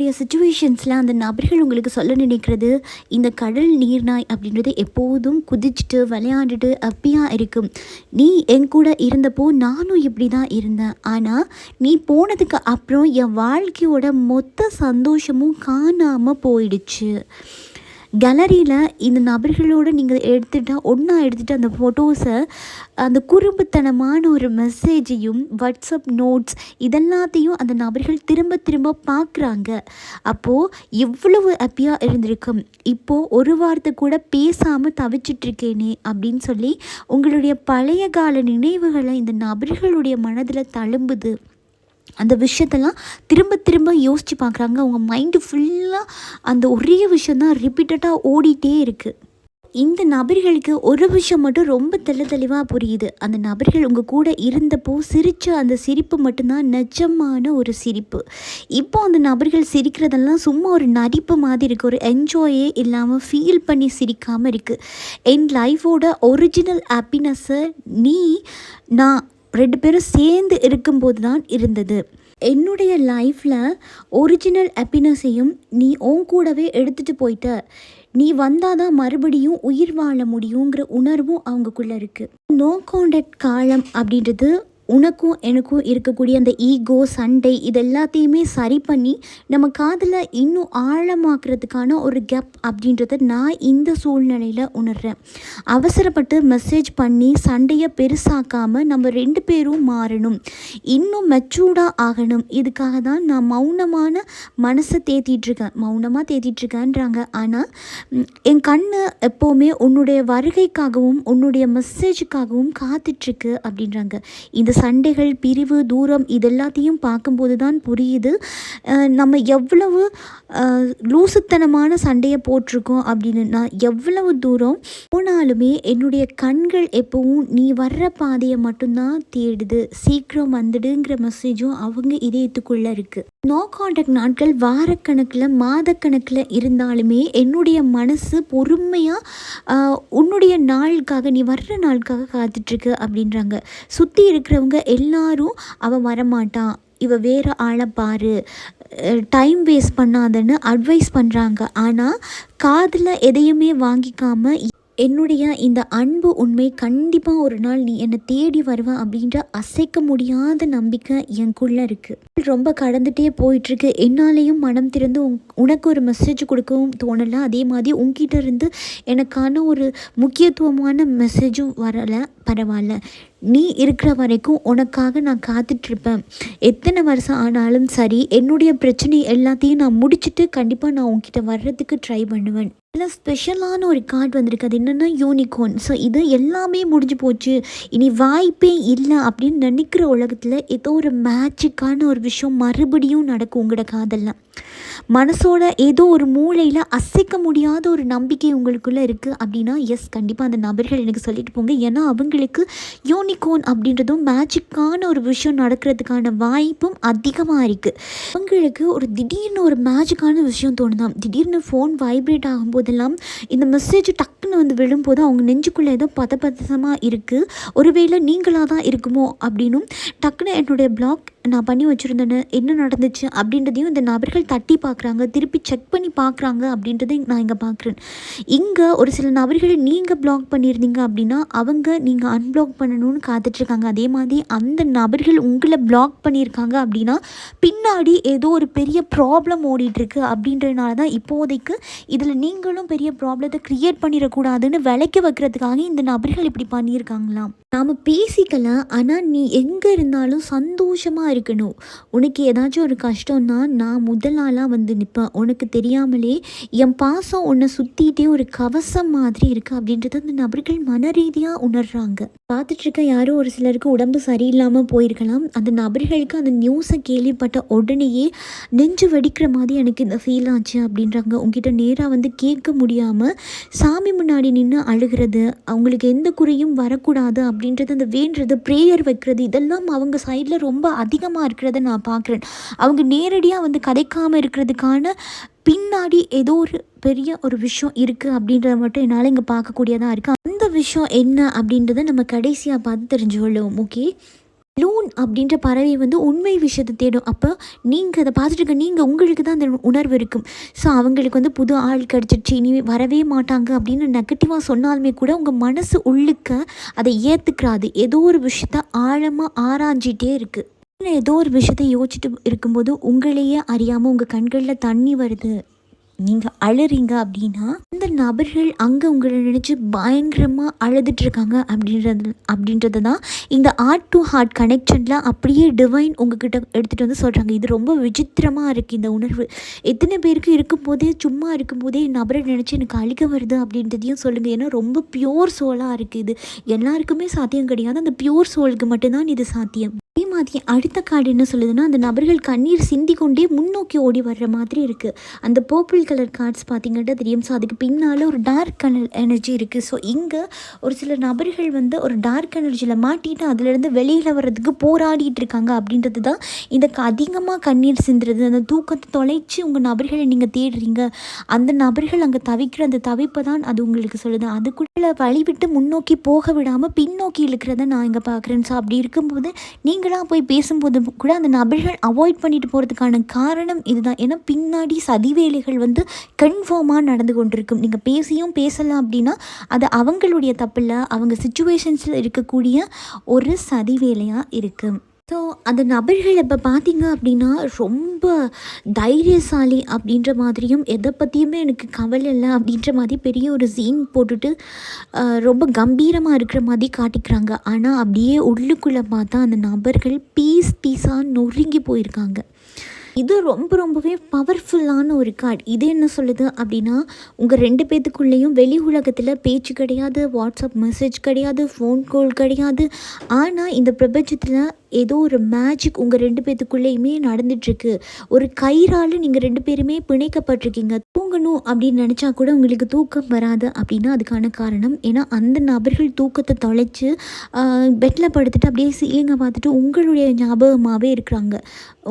உங்களுடைய சிச்சுவேஷன்ஸில் அந்த நபர்கள் உங்களுக்கு சொல்ல நினைக்கிறது, இந்த கடல் நீர்நாய் அப்படின்றது எப்போதும் குதிச்சுட்டு விளையாண்டுட்டு ஹாப்பியாக இருக்கும். நீ என் கூட இருந்தப்போ நானும் இப்படி தான் இருந்தேன். ஆனால் நீ போனதுக்கு அப்புறம் என் வாழ்க்கையோட மொத்த சந்தோஷமும் காணாமல் போயிடுச்சு. கேலரியில் இந்த நபர்களோடு நீங்கள் ஒன்றா எடுத்துகிட்டு அந்த ஃபோட்டோஸை, அந்த குறும்புத்தனமான ஒரு மெசேஜையும் வாட்ஸ்அப் நோட்ஸ் இதெல்லாத்தையும் அந்த நபர்கள் திரும்ப திரும்ப பார்க்குறாங்க. அப்போது எவ்வளவு ஹாப்பியாக இருந்திருக்கும். இப்போது ஒரு வார்த்தை கூட பேசாமல் தவிச்சிட்ருக்கேனே அப்படின்னு சொல்லி உங்களுடைய பழைய கால நினைவுகளை இந்த நபர்களுடைய மனதில் தழும்புது. அந்த விஷயத்தெல்லாம் திரும்ப திரும்ப யோசித்து பார்க்குறாங்க. அவங்க மைண்டு ஃபுல்லாக அந்த ஒரே விஷயந்தான் ரிப்பீட்டடாக ஓடிட்டே இருக்குது. இந்த நபர்களுக்கு ஒரு விஷயம் மட்டும் ரொம்ப தெளிவாக புரியுது. அந்த நபர்கள் உங்கள் கூட இருந்தப்போ சிரித்த அந்த சிரிப்பு மட்டும்தான் நிஜமான ஒரு சிரிப்பு. இப்போ அந்த நபர்கள் சிரிக்கிறதெல்லாம் சும்மா ஒரு நடிப்பு மாதிரி இருக்குது. ஒரு என்ஜாயே இல்லாமல் ஃபீல் பண்ணி சிரிக்காமல் இருக்குது. என் லைஃபோட ஒரிஜினல் ஹாப்பினஸ்ஸை நான் 2 பேரும் சேர்ந்து இருக்கும்போது தான் இருந்தது. என்னுடைய லைஃப்பில் ஒரிஜினல் ஹாப்பினஸையும் நீ உன் கூடவே எடுத்துகிட்டு போயிட்ட. நீ வந்தால் தான் மறுபடியும் உயிர் வாழ முடியுங்கிற உணர்வும் அவங்கக்குள்ளே இருக்குது. நோ கான்டாக்ட் காலம் அப்படின்றது உனக்கும் எனக்கும் இருக்கக்கூடிய அந்த ஈகோ, சண்டை இது எல்லாத்தையுமே சரி பண்ணி நம்ம காதில் இன்னும் ஆழமாக்குறதுக்கான ஒரு கேப் அப்படின்றத நான் இந்த சூழ்நிலையில் உணர்கிறேன். அவசரப்பட்டு மெசேஜ் பண்ணி சண்டையை பெருசாக்காமல் நம்ம 2 பேரும் மாறணும், இன்னும் மெச்சூர்டாக ஆகணும். இதுக்காக தான் நான் மௌனமான மனசை மௌனமாக தேத்திட்ருக்கேன்றாங்க. ஆனால் என் கண் எப்போவுமே உன்னுடைய வருகைக்காகவும் உன்னுடைய மெசேஜுக்காகவும் காத்துட்ருக்கு அப்படின்றாங்க. இந்த சண்டைகள், பிரிவு, தூரம் இதெல்லாத்தையும் பார்க்கும்போது தான் புரியுது நம்ம எவ்வளவு லூசுத்தனமான சண்டையை போட்டிருக்கோம் அப்படின்னு. நான் எவ்வளவு தூரம் போனாலுமே என்னுடைய கண்கள் எப்பவும் நீ வர்ற பாதையை மட்டும்தான் தேடுது, சீக்கிரம் வந்துடுங்கிற மெசேஜும் அவங்க இதயத்துக்குள்ளே இருக்குது. நோ கான்டாக்ட் நாட்கள் வாரக்கணக்கில் மாதக்கணக்கில் இருந்தாலுமே என்னுடைய மனசு பொறுமையாக உன்னுடைய நாளுக்காக, நீ வர்ற நாளுக்காக காத்துட்ருக்கு அப்படின்றாங்க. சுற்றி இருக்கிறவங்க எல்லாரும் அவன் வரமாட்டான், இவ வேறு ஆளை பாரு, டைம் வேஸ்ட் பண்ணாதன்னு அட்வைஸ் பண்ணுறாங்க. ஆனால் காதில் எதையுமே வாங்கிக்காமல் என்னுடைய இந்த அன்பு உண்மை கண்டிப்பாக ஒரு நாள் நீ என்னை தேடி வருவேன் அப்படின்ற அசைக்க முடியாத நம்பிக்கை எனக்குள்ளே இருக்குது. ரொம்ப கடந்துகிட்டே போயிட்டுருக்கு. என்னாலேயும் மனம் திறந்து உனக்கு ஒரு மெசேஜ் கொடுக்கவும் தோணலை. அதே மாதிரி உங்ககிட்ட இருந்து எனக்கான ஒரு முக்கியத்துவமான மெசேஜும் வரலை. பரவாயில்ல, நீ இருக்கிற வரைக்கும் உனக்காக நான் காத்துட்ருப்பேன். எத்தனை வருஷம் ஆனாலும் சரி, என்னுடைய பிரச்சனை எல்லாத்தையும் நான் முடிச்சுட்டு கண்டிப்பாக நான் உங்ககிட்ட வர்றதுக்கு ட்ரை பண்ணுவேன். இதில் ஸ்பெஷலான ஒரு கார்டு வந்திருக்கு. அது என்னென்னா யூனிகார்ன். ஸோ இது எல்லாமே முடிஞ்சு போச்சு, இனி வாய்ப்பே இல்லை அப்படின்னு நினைக்கிற உலகத்தில் ஏதோ ஒரு மேஜிக்கான ஒரு விஷயம் மறுபடியும் நடக்கும் உங்களோட காதலில். மனசோட ஏதோ ஒரு மூளையில் அசைக்க முடியாத ஒரு நம்பிக்கை உங்களுக்குள்ளே இருக்குது அப்படின்னா எஸ், கண்டிப்பாக அந்த நபர்கள் எனக்கு சொல்லிட்டு போங்க. ஏன்னா அவங்களுக்கு யூனிகார்ன் அப்படின்றதும் மேஜிக்கான ஒரு விஷயம் நடக்கிறதுக்கான வாய்ப்பும் அதிகமாக இருக்குது. அவங்களுக்கு ஒரு திடீர்னு ஒரு மேஜிக்கான விஷயம் தோணுதான். திடீர்னு ஃபோன் வைப்ரேட் ஆகும்போதெல்லாம் இந்த மெசேஜ் டக்குன்னு வந்து விழும்போது அவங்க நெஞ்சுக்குள்ளே ஏதோ பதப்பதமாக இருக்குது, ஒருவேளை நீங்களாக தான் இருக்குமோ அப்படின்னும் டக்குன்னு என்னுடைய பிளாக் நான் பண்ணி வச்சுருந்தேன்னு என்ன நடந்துச்சு அப்படின்றதையும் இந்த நபர்கள் தட்டி பார்க்குறாங்க, திருப்பி செக் பண்ணி பார்க்குறாங்க அப்படின்றதை நான் இங்கே பார்க்குறேன். இங்கே ஒரு சில நபர்களை நீங்கள் பிளாக் பண்ணியிருந்தீங்க அப்படின்னா அவங்க நீங்கள் அன்பிளாக் பண்ணணும்னு காத்துட்ருக்காங்க. அதே மாதிரி அந்த நபர்கள் உங்களை பிளாக் பண்ணியிருக்காங்க அப்படின்னா பின்னாடி ஏதோ ஒரு பெரிய ப்ராப்ளம் ஓடிட்டுருக்கு அப்படின்றதுனால தான் இப்போதைக்கு இதில் நீங்களும் பெரிய ப்ராப்ளத்தை க்ரியேட் பண்ணிடக்கூடாதுன்னு விலைக்கு வைக்கிறதுக்காக இந்த நபர்கள் இப்படி பண்ணியிருக்காங்களாம். நாம் பேசிக்கலாம், ஆனால் நீ எங்கே இருந்தாலும் சந்தோஷமாக இருக்கணும். உனக்கு ஏதாச்சும் ஒரு கஷ்டம்னா நான் முதல் ஆளாக வந்து நிற்பேன். உனக்கு தெரியாமலே என் பாசம் உன்னை சுற்றிட்டே ஒரு கவசம் மாதிரி இருக்குது அப்படின்றத அந்த நபர்கள் மன ரீதியாக உணர்கிறாங்க. பார்த்துட்ருக்க யாரோ ஒரு சிலருக்கு உடம்பு சரியில்லாமல் போயிருக்கலாம். அந்த நபர்களுக்கு அந்த நியூஸை கேள்விப்பட்ட உடனேயே நெஞ்சு வெடிக்கிற மாதிரி எனக்கு இந்த ஃபீல் ஆச்சு அப்படின்றாங்க. உங்ககிட்ட நேராக வந்து கேட்க முடியாமல் சாமி முன்னாடி நின்று அழுகிறது, அவங்களுக்கு எந்த குறையும் வரக்கூடாது அப்படின்றது, அந்த வேண்டுறது, ப்ரேயர் வைக்கிறது இதெல்லாம் அவங்க சைடில் ரொம்ப அதிகமாக இருக்கிறத நான் பார்க்குறேன். அவங்க நேரடியாக வந்து கதைக்காமல் இருக்கிறதுக்கான பின்னாடி ஏதோ ஒரு பெரிய ஒரு விஷயம் இருக்குது அப்படின்றத மட்டும் என்னால் இங்கே பார்க்கக்கூடியதாக இருக்குது. அந்த விஷயம் என்ன அப்படின்றத நம்ம கடைசியாக பார்த்து தெரிஞ்சு கொள்ளுவோம். ஓகே. லூன் அப்படின்ற பறவை வந்து உண்மை விஷயத்தை தேடும். அப்போ நீங்கள் அதை பார்த்துட்டு இருக்க நீங்கள் உங்களுக்கு தான் அந்த உணர்வு இருக்கும். ஸோ அவங்களுக்கு வந்து புது ஆள் கிடச்சிருச்சு, இனி வரவே மாட்டாங்க அப்படின்னு நெகட்டிவாக சொன்னாலுமே கூட உங்கள் மனசு உள்ளுக்க அதை ஏற்றுக்கிறாது. ஏதோ ஒரு விஷயத்த ஆழமாக ஆராய்ஞ்சிட்டே இருக்குது. ஏதோ ஒரு விஷயத்தை யோசிச்சுட்டு இருக்கும்போது உங்களையே அறியாமல் உங்கள் கண்களில் தண்ணி வருது, நீங்கள் அழுறீங்க அப்படின்னா இந்த நபர்கள் அங்கே உங்களை நினச்சி பயங்கரமாக அழுதுட்ருக்காங்க அப்படின்றது தான் இந்த ஹார்ட் டு ஹார்ட் கனெக்ஷனில் அப்படியே டிவைன் உங்ககிட்ட எடுத்துகிட்டு வந்து சொல்கிறாங்க. இது ரொம்ப விசித்திரமாக இருக்குது இந்த உணர்வு. எத்தனை பேருக்கு இருக்கும்போதே சும்மா இருக்கும்போதே நபரை நினச்சி எனக்கு அழுக வருது அப்படின்றதையும் சொல்லுங்கள். ஏன்னா ரொம்ப பியூர் சோலாக இருக்குது. இது எல்லாருக்குமே சாத்தியம் கிடையாது, அந்த பியூர் சோலுக்கு மட்டும்தான் இது சாத்தியம். அதே மாதிரி அடுத்த கார்டு என்ன சொல்லுதுன்னா, அந்த நபர்கள் கண்ணீர் சிந்தி கொண்டே முன்னோக்கி ஓடி வர்ற மாதிரி இருக்குது. அந்த பர்பிள் கலர் கார்ட்ஸ் பார்த்திங்கன்னா தெரியும். ஸோ அதுக்கு பின்னால் ஒரு டார்க் கலர் எனர்ஜி இருக்குது. ஸோ இங்கே ஒரு சில நபர்கள் வந்து ஒரு டார்க் எனர்ஜியில் மாட்டிட்டு அதிலேருந்து வெளியில் வர்றதுக்கு போராடிட்டு இருக்காங்க அப்படின்றது தான் இந்த அதிகமாக கண்ணீர் சிந்துறது. அந்த தூக்கத்தை தொலைச்சி உங்கள் நபர்களை நீங்கள் தேடுறீங்க, அந்த நபர்கள் அங்கே தவிக்கிற அந்த தவிப்பை தான் அது உங்களுக்கு சொல்லுது. அதுக்குள்ளே வழிவிட்டு முன்னோக்கி போக விடாமல் பின்னோக்கி இழுக்கிறத நான் இங்கே பார்க்குறேன். ஸோ அப்படி இருக்கும்போது நீங்களாக போய் பேசும்போது கூட அந்த நபர்கள் அவாய்ட் பண்ணிட்டு போகிறதுக்கான காரணம் இதுதான். ஏன்னா பின்னாடி சதி வேலைகள் வந்து கன்ஃபார்மாக நடந்து கொண்டிருக்கும். நீங்கள் பேசியும் பேசலாம் அப்படின்னா அது அவங்களுடைய தப்பில்லை, அவங்க சிச்சுவேஷன்ஸில் இருக்கக்கூடிய ஒரு சதி வேலையாக இருக்குது. ஸோ அந்த நபர்கள் இப்போ பார்த்தீங்க அப்படின்னா ரொம்ப தைரியசாலி அப்படின்ற மாதிரியும் எதை பற்றியுமே எனக்கு கவலை இல்லை அப்படின்ற மாதிரி பெரிய ஒரு சீன் போட்டுட்டு ரொம்ப கம்பீரமாக இருக்கிற மாதிரி காட்டிக்கிறாங்க. ஆனால் அப்படியே உள்ளுக்குள்ளே பார்த்தா அந்த நபர்கள் பீஸாக நொறுங்கி போயிருக்காங்க. இது ரொம்பவே பவர்ஃபுல்லான ஒரு கார்டு. இது என்ன சொல்லுது அப்படின்னா, உங்கள் 2 பேத்துக்குள்ளேயும் வெளி உலகத்தில் பேச்சு கிடையாது, வாட்ஸ்அப் மெசேஜ் கிடையாது, ஃபோன் கால் கிடையாது. ஆனால் இந்த பிரபஞ்சத்தில் ஏதோ ஒரு மேஜிக் உங்கள் 2 பேத்துக்குள்ளேயுமே நடந்துட்டுருக்கு. ஒரு கயிறால் நீங்கள் 2 பேருமே பிணைக்கப்பட்டிருக்கீங்க. தூங்கணும் அப்படின்னு நினச்சா கூட உங்களுக்கு தூக்கம் வராது அப்படின்னா அதுக்கான காரணம், ஏன்னா அந்த நபர்கள் தூக்கத்தை தொலைச்சி பெட்டில் படுத்துட்டு அப்படியே சீலிங்கை பார்த்துட்டு உங்களுடைய ஞாபகமாகவே இருக்கிறாங்க.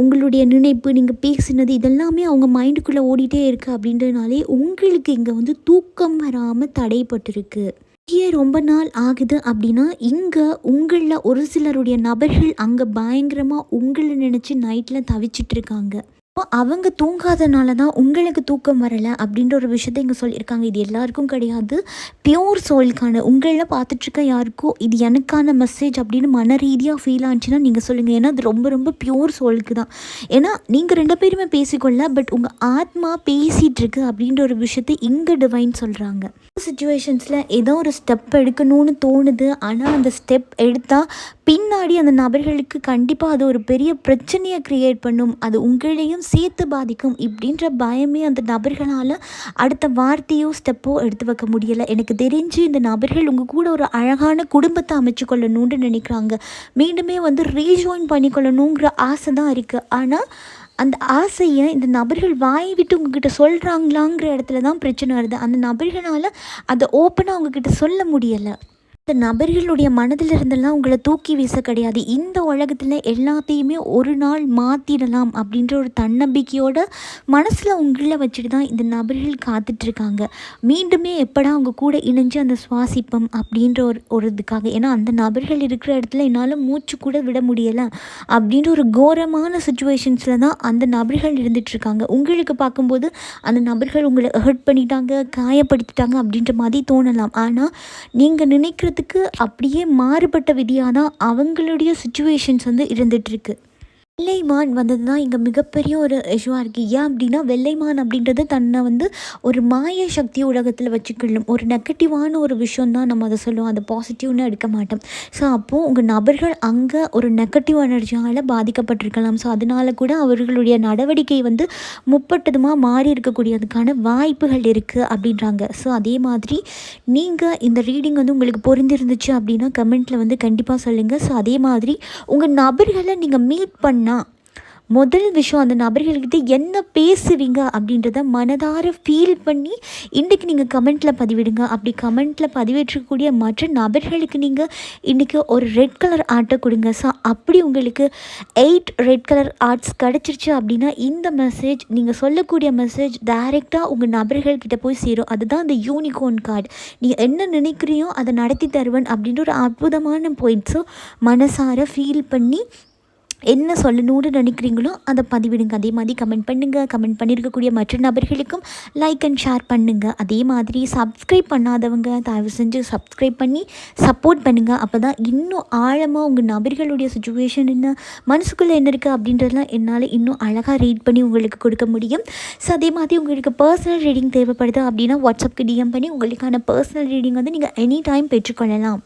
உங்களுடைய நினைப்பு, நீங்கள் பேசினது இதெல்லாமே அவங்க மைண்டுக்குள்ளே ஓடிட்டே இருக்குது. அப்படின்றதுனாலே உங்களுக்கு இங்கே வந்து தூக்கம் வராமல் தடைப்பட்டிருக்கு. ரொம்ப நாள் ஆகுது அப்படின்னா இங்கே உங்களில் ஒரு சிலருடைய நபர்கள் அங்கே பயங்கரமாக உங்களை நினச்சி நைட்டில் தவிச்சிட்டு இருக்காங்க. அவங்க தூங்காதனால தான் உங்களுக்கு தூக்கம் வரலை அப்படின்ற ஒரு விஷயத்த இங்கே சொல்லியிருக்காங்க. இது எல்லாருக்கும் கிடையாது, பியோர் சோலுக்கான உங்களில் பார்த்துட்ருக்க யாருக்கோ இது எனக்கான மெசேஜ் அப்படின்னு மன ரீதியாக ஃபீல் ஆச்சுன்னா நீங்கள் சொல்லுங்கள். ஏன்னா அது ரொம்ப பியோர் சோலுக்கு தான். ஏன்னா நீங்கள் 2 பேருமே பேசிக்கொள்ள, பட் உங்கள் ஆத்மா பேசிகிட்ருக்கு அப்படின்ற ஒரு விஷயத்தை இங்கே டிவைன் சொல்கிறாங்க. சிச்சுவேஷன்ஸில் ஏதோ ஒரு ஸ்டெப் எடுக்கணும்னு தோணுது, ஆனால் அந்த ஸ்டெப் எடுத்தால் பின்னாடி அந்த நபர்களுக்கு கண்டிப்பாக அது ஒரு பெரிய பிரச்சனையை க்ரியேட் பண்ணும், அது உங்களையும் சேர்த்து பாதிக்கும் இப்படின்ற பயமே அந்த நபர்களால் அடுத்த வார்த்தையோ ஸ்டெப்போ எடுத்து வைக்க முடியலை. எனக்கு தெரிஞ்சு இந்த நபர்கள் உங்கள் கூட ஒரு அழகான குடும்பத்தை அமைச்சு கொள்ளணும்னு நினைக்கிறாங்க. மீண்டுமே வந்து ரீஜாயின் பண்ணிக்கொள்ளணுங்கிற ஆசை தான் இருக்குது. ஆனால் அந்த ஆசையை இந்த நபர்கள் வாய் விட்டு உங்ககிட்ட சொல்கிறாங்களாங்கிற இடத்துல தான் பிரச்சனை வருது. அந்த நபர்களால் அதை ஓப்பனாக உங்ககிட்ட சொல்ல முடியலை. இந்த நபர்களுடைய மனதில் இருந்தெல்லாம் உங்களை தூக்கி வீச கிடையாது. இந்த உலகத்தில் எல்லாத்தையுமே ஒரு நாள் மாற்றிடலாம் அப்படின்ற ஒரு தன்னம்பிக்கையோட மனசில் உங்களை வச்சுட்டு தான் இந்த நபர்கள் காத்துட்ருக்காங்க. மீண்டுமே எப்படா அவங்க கூட இணைஞ்சு அந்த சுவாசிப்பம் அப்படின்ற ஒரு இதுக்காக. ஏன்னா அந்த நபர்கள் இருக்கிற இடத்துல என்னால் மூச்சு கூட விட முடியலை அப்படின்ற ஒரு கோரமான சுச்சுவேஷன்ஸில் தான் அந்த நபர்கள் இருந்துகிட்ருக்காங்க. உங்களுக்கு பார்க்கும்போது அந்த நபர்கள் உங்களை ஹர்ட் பண்ணிட்டாங்க, காயப்படுத்திட்டாங்க அப்படின்ற மாதிரி தோணலாம். ஆனால் நீங்கள் நினைக்கிற அப்படியே மாறுபட்ட விதியாக தான் அவங்களுடைய சிச்சுவேஷன்ஸ் வந்து இருந்துகிட்ருக்கு. வெள்ளைமான் வந்தது தான் இங்கே மிகப்பெரிய ஒரு இஷ்யூவாக இருக்குது. ஏன் அப்படின்னா வெள்ளைமான் அப்படின்றது தன்னை வந்து ஒரு மாய சக்தி உலகத்தில் வச்சுக்கொள்ளும் ஒரு நெகட்டிவான ஒரு விஷயம் தான் நம்ம அதை சொல்லுவோம், அதை பாசிட்டிவ்னு எடுக்க மாட்டோம். ஸோ அப்போது உங்கள் நபர்கள் அங்கே ஒரு நெகட்டிவ் எனர்ஜியால் பாதிக்கப்பட்டிருக்கலாம். ஸோ அதனால கூட அவர்களுடைய நடவடிக்கை வந்து முப்பட்டதுமாக மாறி இருக்கக்கூடியதுக்கான வாய்ப்புகள் இருக்குது அப்படின்றாங்க. ஸோ அதே மாதிரி நீங்கள் இந்த ரீடிங் வந்து உங்களுக்கு பொருந்திருந்துச்சு அப்படின்னா கமெண்ட்டில் வந்து கண்டிப்பாக சொல்லுங்கள். ஸோ அதே மாதிரி உங்கள் நபர்களை நீங்கள் மீட் பண்ணால் முதல் விஷயம் அந்த நபர்கள்கிட்ட என்ன பேசுவீங்க அப்படின்றத மனதார ஃபீல் பண்ணி இன்றைக்கி நீங்கள் கமெண்ட்டில் பதிவிடுங்க. அப்படி கமெண்ட்டில் பதிவேற்றக்கூடிய மற்ற நபர்களுக்கு நீங்கள் இன்றைக்கி ஒரு ரெட் கலர் ஆர்ட்டை கொடுங்க. ஸோ அப்படி உங்களுக்கு 8 ரெட் கலர் ஆர்ட்ஸ் கிடச்சிருச்சு அப்படின்னா இந்த மெசேஜ், நீங்கள் சொல்லக்கூடிய மெசேஜ் டைரெக்டாக உங்கள் நபர்கள்கிட்ட போய் சேரும். அதுதான் அந்த யூனிகார்ன் கார்டு. நீ என்ன நினைக்கிறியோ அதை நடத்தி தருவேன் அப்படின்ற ஒரு அற்புதமான பாயிண்ட்ஸும் மனசார ஃபீல் பண்ணி என்ன சொல்லணும்னு நினைக்கிறீங்களோ அதை பதிவிடுங்க. அதே மாதிரி கமெண்ட் பண்ணுங்கள். கமெண்ட் பண்ணியிருக்கக்கூடிய மற்ற நபர்களுக்கும் லைக் அண்ட் ஷேர் பண்ணுங்கள். அதே மாதிரி சப்ஸ்கிரைப் பண்ணாதவங்க தயவு செஞ்சு சப்ஸ்கிரைப் பண்ணி சப்போர்ட் பண்ணுங்கள். அப்போ தான் இன்னும் ஆழமாக உங்கள் நபர்களுடைய சுச்சுவேஷன் என்ன, மனசுக்குள்ளே என்ன இருக்குது அப்படின்றதெல்லாம் என்னால் இன்னும் அழகாக ரீட் பண்ணி உங்களுக்கு கொடுக்க முடியும். ஸோ அதே மாதிரி உங்களுக்கு பர்சனல் ரீடிங் தேவைப்படுது அப்படின்னா வாட்ஸ்அப்க்கு டிஎம் பண்ணி உங்களுக்கான பர்சனல் ரீடிங் வந்து நீங்கள் எனி டைம் பெற்றுக்கொள்ளலாம்.